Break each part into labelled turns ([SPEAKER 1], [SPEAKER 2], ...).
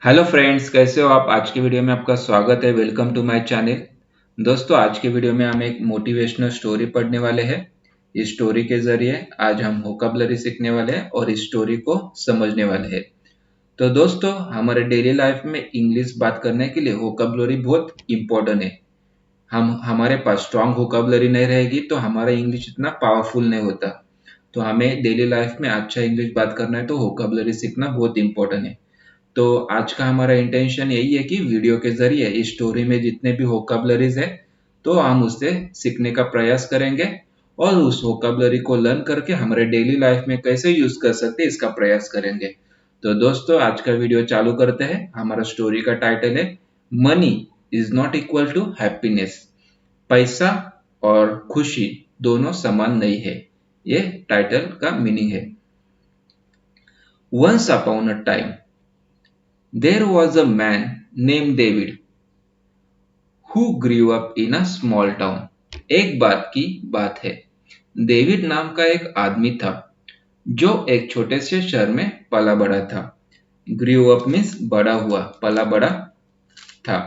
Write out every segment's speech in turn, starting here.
[SPEAKER 1] Hello friends, कैसे हो आप। आज की वीडियो में आपका स्वागत है। Welcome to my channel. दोस्तों, आज की वीडियो में हम एक मोटिवेशनल स्टोरी पढ़ने वाले हैं। इस स्टोरी के जरिए आज हम वोकैबुलरी सीखने वाले हैं और इस स्टोरी को समझने वाले हैं। तो दोस्तों, हमारे डेली लाइफ में इंग्लिश बात करने के लिए वोकैबुलरी बहुत इंपॉर्टेंट है। हम हमारे पास स्ट्रांग वोकैबुलरी नहीं रहेगी तो हमारा इंग्लिश इतना पावरफुल नहीं होता। तो हमें डेली लाइफ में अच्छा इंग्लिश बात करना है तो वोकैबुलरी सीखना बहुत इंपॉर्टेंट है। तो आज का हमारा इंटेंशन यही है कि वीडियो के जरिए इस स्टोरी में जितने भी वोकैबुलरीज है तो हम उससे सीखने का प्रयास करेंगे और उस वोकैबुलरी को लर्न करके हमारे डेली लाइफ में कैसे यूज कर सकते हैं इसका प्रयास करेंगे। तो दोस्तों, आज का वीडियो चालू करते हैं। हमारा स्टोरी का टाइटल है money is not equal to happiness. पैसा और खुशी दोनों समान नहीं है, ये टाइटल का मीनिंग है। Once upon a time there was a man named David who grew up in a small town. एक बात की बात है, डेविड नाम का एक आदमी था जो एक छोटे से शहर में पला बड़ा था। ग्रू अप मीन्स बड़ा हुआ, पला बड़ा था।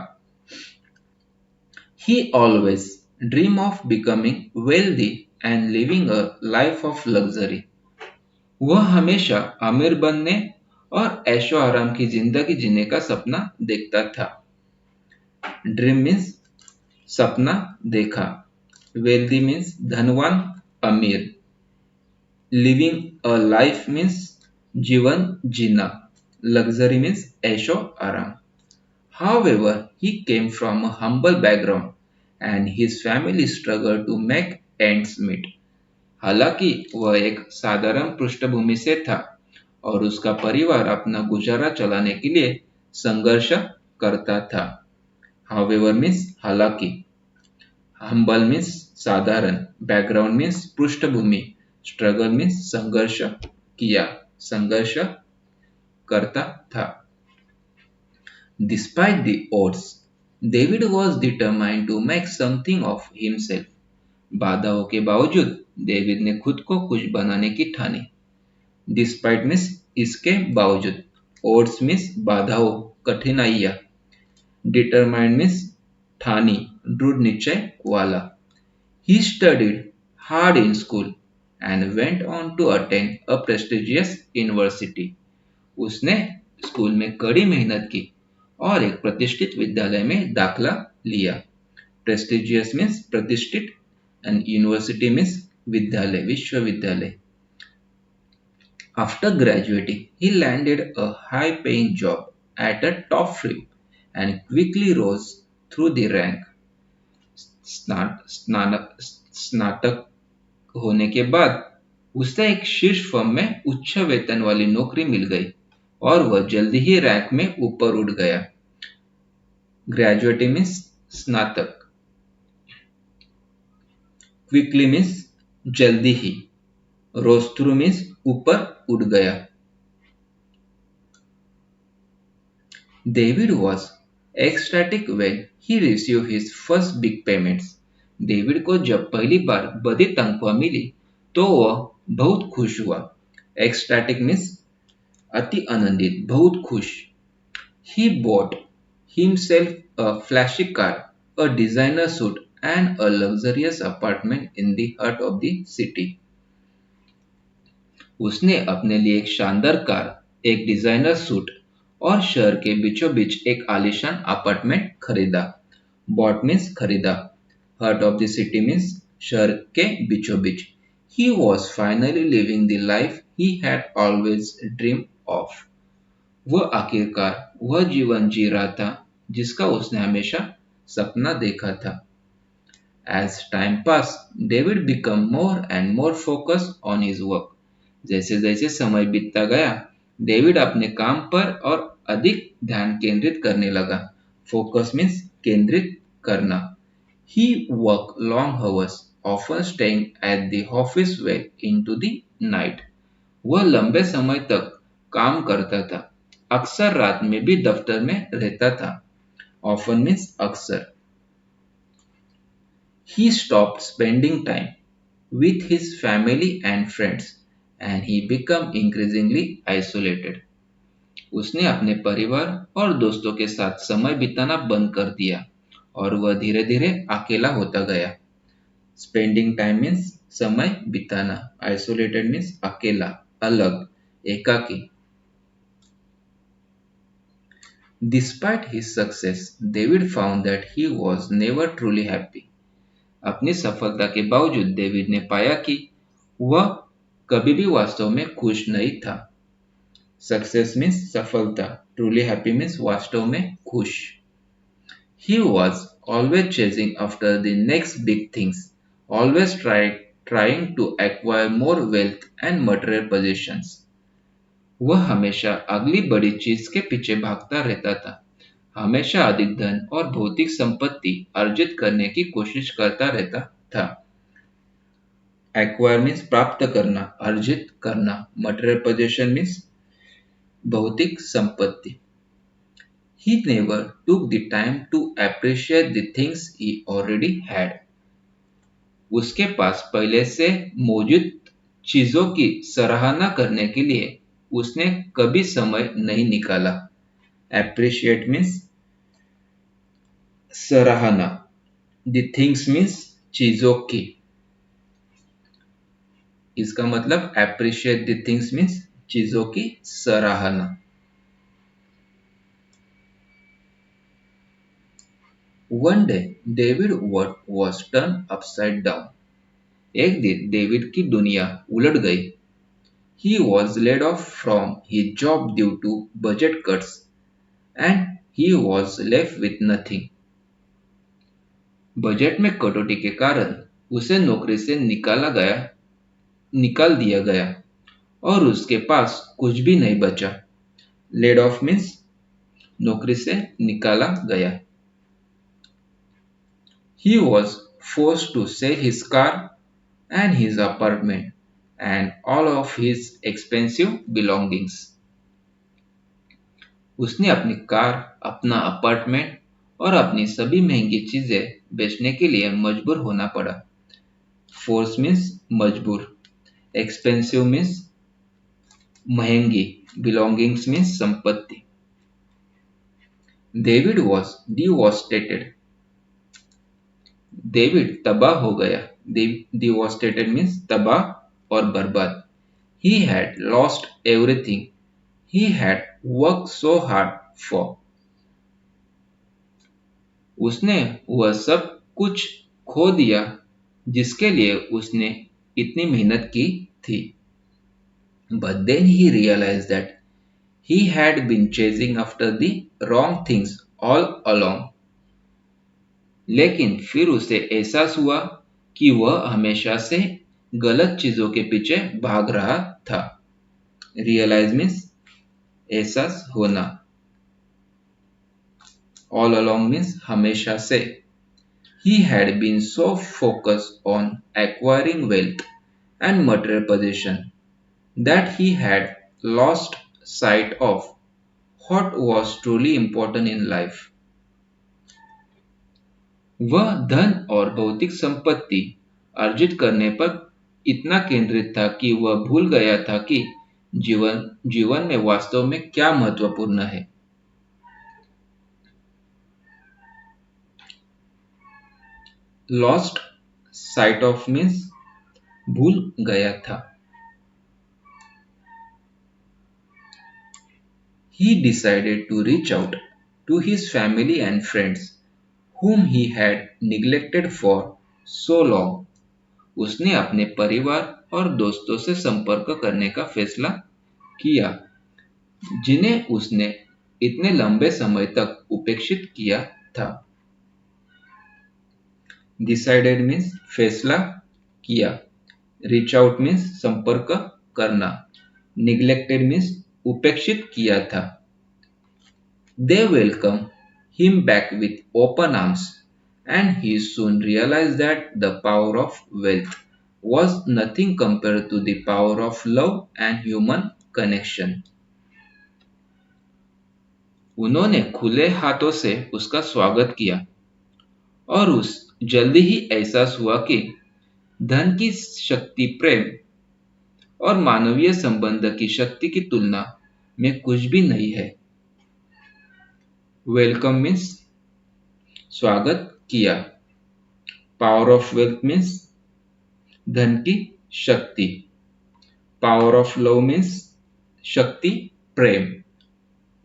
[SPEAKER 1] He always dream of becoming wealthy and living a life of luxury. वह हमेशा अमीर बनने और ऐशो आराम की जिंदगी जीने का सपना देखता था। ड्रीम मीन्स सपना देखा, वेल्दी मीन्स धनवान, अमीर। लिविंग अ लाइफ मीन्स जीवन जीना, लग्जरी मीन्स ऐशो आराम। However, he came from a humble background and his family struggled to make ends meet. हालांकि वह एक साधारण पृष्ठभूमि से था और उसका परिवार अपना गुजारा चलाने के लिए संघर्ष करता था। However means हालांकि, हम्बल मीन्स साधारण, बैकग्राउंड मीन्स पृष्ठभूमि, स्ट्रगल मीन्स संघर्ष किया, संघर्ष करता था। Despite the odds, David was determined to make something of himself. बाधाओं के बावजूद डेविड ने खुद को कुछ बनाने की ठानी। डिस्पाइट मीन्स इसके बावजूद, ओड्स मीन्स बाधाओं, कठिनाइयां, डिटरमाइंड मीन्स ठानी, दृढ़ निश्चय वाला। He studied hard in school and went on to attend a prestigious university. उसने स्कूल में कड़ी मेहनत की और एक प्रतिष्ठित विद्यालय में दाखला लिया। प्रेस्टिजियस मीन्स प्रतिष्ठित एंड यूनिवर्सिटी मीन्स विद्यालय, विश्वविद्यालय। After graduating, he landed a high-paying job at a top firm and quickly rose through the rank. स्नातक होने के बाद उसे एक शीर्ष फर्म में उच्च वेतन वाली नौकरी मिल गई और वह जल्दी ही रैंक में ऊपर उठ गया। ग्रेजुएट मीन्स स्नातक, क्विकली मीन्स जल्दी ही, रोज थ्रू मीन्स ऊपर उठ गया। David was ecstatic when he received his first big payments. David को जब पहली बार बड़ी तनख्वाह मिली तो वह बहुत खुश हुआ। ecstatic मीन्स अति आनंदित, बहुत खुश। He bought himself a flashy car, a designer suit and a luxurious apartment in the heart of the city. उसने अपने लिए एक शानदार कार, एक डिजाइनर सूट और शहर के बीचों बीच एक आलीशान अपार्टमेंट खरीदा। बॉट मीन्स खरीदा, heart of the city means शहर के बीचों बीच। He was finally living the life he had always dream of. वह आखिरकार वह जीवन जी रहा था जिसका उसने हमेशा सपना देखा था। As time passed, David became more and more focused on his work. जैसे जैसे समय बीतता गया, डेविड अपने काम पर और अधिक ध्यान केंद्रित करने लगा। फोकस मीन्स केंद्रित करना। He worked long hours, often staying at the office well into the night. वह लंबे समय तक काम करता था, अक्सर रात में भी दफ्तर में रहता था। Often मीन्स अक्सर। He stopped spending time with his family and friends and he became increasingly isolated. उसने अपने परिवार और दोस्तों के साथ समय बिताना बंद कर दिया और वह धीरे धीरे अकेला होता गया। स्पेंडिंग टाइम मीन्स समय बिताना, आइसोलेटेड मीन्स अकेला, अलग, एकाकी। Despite his success, David found that he was never truly happy. अपनी सफलता के बावजूद डेविड ने पाया कि वह कभी भी वास्तव में खुश नहीं था। सक्सेस मीन्स सफलता, ट्रूली हैप्पी मीन्स वास्तव में खुश। He was always chasing after the next big things, always trying to acquire more wealth and material possessions. वह हमेशा अगली बड़ी चीज के पीछे भागता रहता था, हमेशा अधिक धन और भौतिक संपत्ति अर्जित करने की कोशिश करता रहता था। एक्वायर मीन्स प्राप्त करना, अर्जित करना, मटेरियल पोजेशन मीन्स भौतिक संपत्ति। He never took the time to appreciate the things he already had. उसके पास पहले से मौजूद चीजों की सराहना करने के लिए उसने कभी समय नहीं निकाला। Appreciate means सराहना, the things means चीजों की। इसका मतलब appreciate the things means चीजों की सराहना। One day, David was turned upside down. एक दिन डेविड की दुनिया उलट गई। He was laid off from his job due to budget cuts and he was left with nothing. Budget में कटौती के कारण उसे नौकरी से निकाल दिया गया और उसके पास कुछ भी नहीं बचा। लेड ऑफ मीन्स नौकरी से निकाला गया। He was forced to sell his car and his apartment and all of his expensive belongings. उसने अपनी कार, अपना अपार्टमेंट और अपनी सभी महंगी चीजें बेचने के लिए मजबूर होना पड़ा। फोर्स मीन्स मजबूर, एक्सपेंसिव मीन्स महंगी, बिलोंगिंग्स मीन्स संपत्ति। David was devastated. डेविड तबाह हो गया। डिवोस्टेटेड मीन्स तबाह और बर्बाद। He had lost everything he had worked so hard for. उसने वह सब कुछ खो दिया जिसके लिए उसने इतनी मेहनत की थी। But then he realized that he had been chasing after the wrong things all along. लेकिन फिर उसे एहसास हुआ कि वह हमेशा से गलत चीजों के पीछे भाग रहा था। Realize means एहसास होना। All along means हमेशा से। He had been so focused on acquiring wealth and material possession that he had lost sight of what was truly important in life. वह धन और भौतिक संपत्ति अर्जित करने पर इतना केंद्रित था कि वह भूल गया था कि जीवन में वास्तव में क्या महत्वपूर्ण है। Lost sight of means भूल गया था। He decided to reach out to his family and friends whom he had neglected for so long. उसने अपने परिवार और दोस्तों से संपर्क करने का फैसला किया जिन्हें उसने इतने लंबे समय तक उपेक्षित किया था। Decided means फैसला किया। Reach out means संपर्क करना। Neglected means उपेक्षित किया था। They welcomed him back with open arms and he soon realized that the power of wealth was nothing compared to the power of love and human connection. उन्होंने खुले हाथों से उसका स्वागत किया और उस जल्दी ही एहसास हुआ कि धन की शक्ति, प्रेम और मानवीय संबंध की शक्ति की तुलना में कुछ भी नहीं है। वेलकम मीन्स स्वागत किया। पावर ऑफ वेल्थ मीन्स धन की शक्ति। पावर ऑफ लव मीन्स शक्ति प्रेम।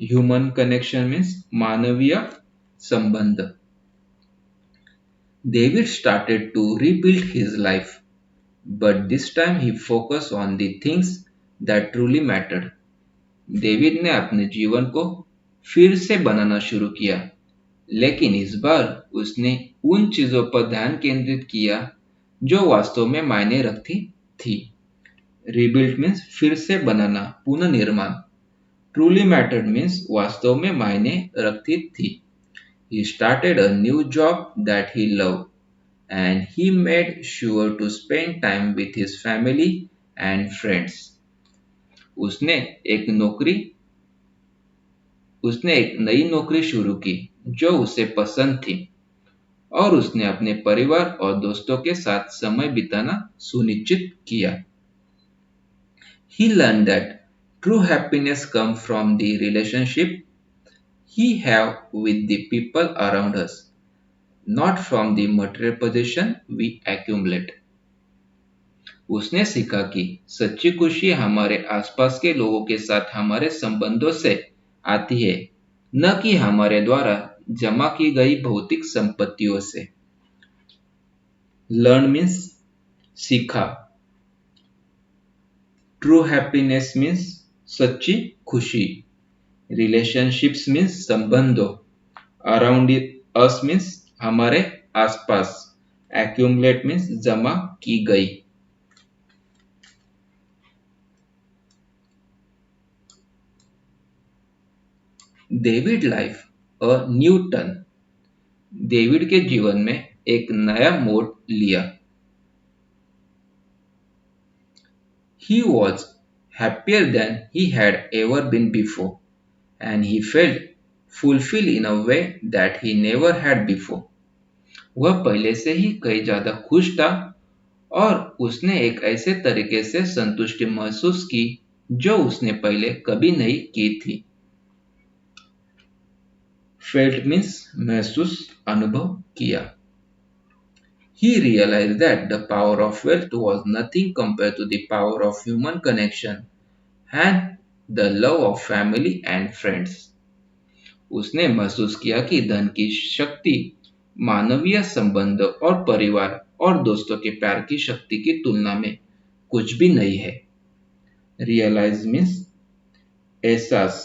[SPEAKER 1] ह्यूमन कनेक्शन मीन्स मानवीय संबंध। David started to rebuild his life, but this time he focused on the things that truly mattered. David ने अपने जीवन को फिर से बनाना शुरू किया, लेकिन इस बार उसने उन चीजों पर ध्यान केंद्रित किया जो वास्तव में मायने रखती थी। रिबिल्ड मीन्स फिर से बनाना, पुनर्निर्माण। ट्रूली मैटर्ड मीन्स वास्तव में मायने रखती थी। He started a new job that he loved, and he made sure to spend time with his family and friends. उसने एक नई नौकरी शुरू की जो उसे पसंद थी, और उसने अपने परिवार और दोस्तों के साथ समय बिताना सुनिश्चित किया। He learned that true happiness comes from the relationship he have with the people around us, not from the material possession we accumulate. उसने सीखा कि सच्ची खुशी हमारे आसपास के लोगों के साथ हमारे संबंधों से आती है, न कि हमारे द्वारा जमा की गई भौतिक संपत्तियों से। लर्न मीन्स सीखा। ट्रू हैप्पीनेस मीन्स सच्ची खुशी। रिलेशनशिप्स मीन्स संबंधों। अराउंड अस मीन्स हमारे आसपास। एक्यूमुलेट मीन्स जमा की गई। David life a new turn. David के जीवन में एक नया मोड़ लिया। He was happier than he had ever been before, and he felt fulfilled in a way that he never had before. वह पहले से ही कई ज्यादा खुश था और उसने एक ऐसे तरीके से संतुष्टि महसूस की जो उसने पहले कभी नहीं की थी। Felt means महसूस, अनुभव किया। He realized that the power of wealth was nothing compared to the power of human connection and the love of family and friends. उसने महसूस किया कि धन की शक्ति मानवीय संबंध और परिवार और दोस्तों के प्यार की शक्ति की तुलना में कुछ भी नहीं है। Realize means एहसास।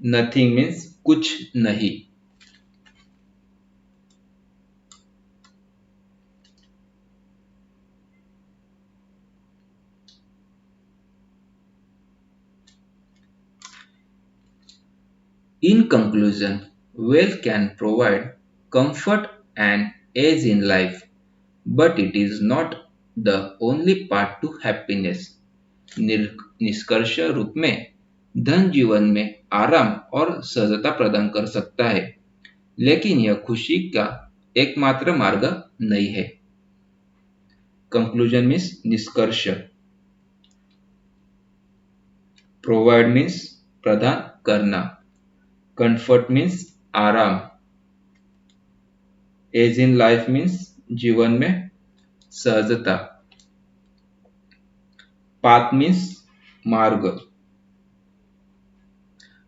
[SPEAKER 1] Nothing means कुछ नहीं। In conclusion, wealth can provide comfort and ease in life, but it is not the only path to happiness. निष्कर्ष रूप में धन जीवन में आराम और सहजता प्रदान कर सकता है, लेकिन यह खुशी का एकमात्र मार्ग नहीं है। कंक्लूजन मीन्स निष्कर्ष। प्रोवाइड मीन्स प्रदान करना। कंफर्ट मीन्स आराम। एज इन लाइफ मीन्स जीवन में सहजता। पाथ मीन्स मार्ग।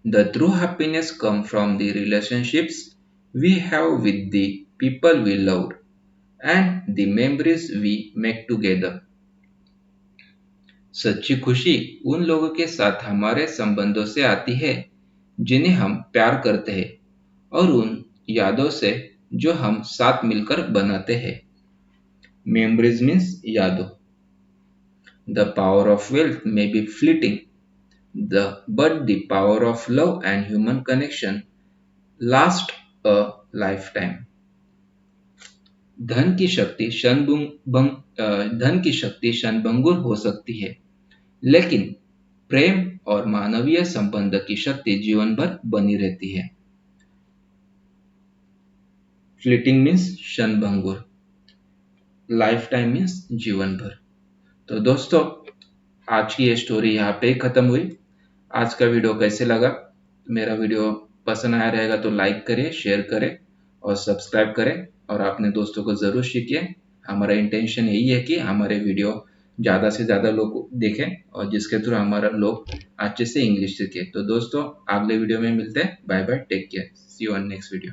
[SPEAKER 1] The true happiness comes from the relationships we have with the people we loved and the memories we make together. सच्ची खुशी उन लोगों के साथ हमारे संबंधों से आती है जिन्हें हम प्यार करते हैं, और उन यादों से जो हम साथ मिलकर बनाते हैं। Memories means यादों। The power of wealth may be fleeting, but the power of love and human connection last a lifetime. धन की शक्ति क्षणभंगुर हो सकती है, लेकिन प्रेम और मानवीय संबंध की शक्ति जीवन भर बनी रहती है। फ्लीटिंग मीन्स क्षणभंगुर। लाइफ टाइम मीन्स जीवन भर। तो दोस्तों, आज की ये स्टोरी यहाँ पे खत्म हुई। आज का वीडियो कैसे लगा? मेरा वीडियो पसंद आया रहेगा तो लाइक करें, शेयर करें और सब्सक्राइब करें और अपने दोस्तों को ज़रूर सीखिए। हमारा इंटेंशन यही है कि हमारे वीडियो ज़्यादा से ज़्यादा लोग देखें और जिसके थ्रू हमारा लोग अच्छे से इंग्लिश सीखें। तो दोस्तों, अगले वीडियो में मिलते हैं। Bye bye, take care, see you on next video.